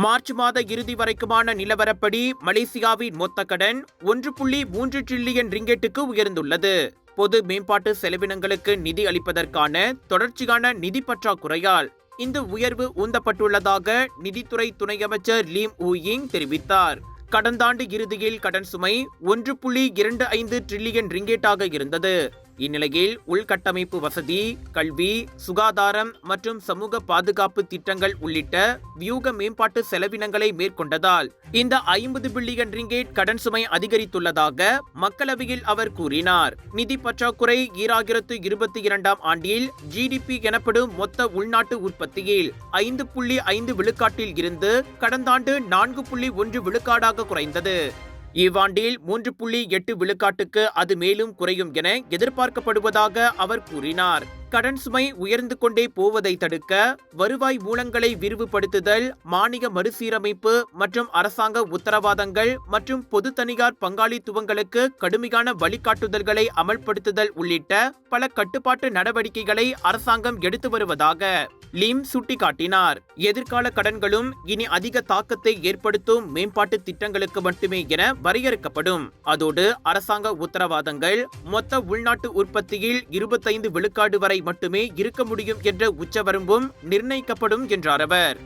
March மாத இறுதி வரைக்குமான நிலவரப்படி மலேசியாவின் மொத்த கடன் 1.3 டிரில்லியன் ரிங்கெட்டுக்கு உயர்ந்துள்ளது. பொது மேம்பாட்டு செலவினங்களுக்கு நிதி அளிப்பதற்கான தொடர்ச்சியான நிதி பற்றாக்குறையால் இந்த உயர்வு உந்தப்பட்டுள்ளதாக நிதித்துறை துணை அமைச்சர் லீம் ஊயிங் தெரிவித்தார். கடந்த ஆண்டு இறுதியில் கடன் சுமை 1.25 டிரில்லியன் ரிங்கெட்டாக இருந்தது. இந்நிலையில் உள்கட்டமைப்பு வசதி, கல்வி, சுகாதாரம் மற்றும் சமூக பாதுகாப்பு திட்டங்கள் உள்ளிட்ட வியூக மேம்பாட்டு செலவினங்களை மேற்கொண்டதால் இந்த 50 பில்லியன் ரிங்கெட் கடன் சுமை அதிகரித்துள்ளதாக மக்களவையில் அவர் கூறினார். நிதி பற்றாக்குறை 2022 ஆண்டில் ஜிடிபி எனப்படும் மொத்த உள்நாட்டு உற்பத்தியில் 5.5 விழுக்காட்டில் இருந்து கடந்த ஆண்டு 4.1 விழுக்காடாக குறைந்தது. இவ்வாண்டில் 3.8 விழுக்காட்டுக்கு அது மேலும் குறையும் என எதிர்பார்க்கப்படுவதாக அவர் கூறினார். கடன் சுமை உயர்ந்து கொண்டே போவதை தடுக்க வருவாய் மூலங்களை விரிவுபடுத்துதல், மானிய மறுசீரமைப்பு மற்றும் அரசாங்க உத்தரவாதங்கள் மற்றும் பொது தனியார் பங்காளித்துவங்களுக்கு கடுமையான வழிகாட்டுதல்களை அமல்படுத்துதல் உள்ளிட்ட பல கட்டுப்பாட்டு நடவடிக்கைகளை அரசாங்கம் எடுத்து வருவதாக லீம் சுட்டிக்காட்டினார். எதிர்கால கடன்களும் இனி அதிக தாக்கத்தை ஏற்படுத்தும் மேம்பாட்டு திட்டங்களுக்கு மட்டுமே என வரையறுக்கப்படும். அதோடு அரசாங்க உத்தரவாதங்கள் மொத்த உள்நாட்டு உற்பத்தியில் 25 விழுக்காடு வரை மட்டுமே இருக்க முடியும் என்ற உச்சவரம்பும் நிர்ணயிக்கப்படும் என்றார் அவர்.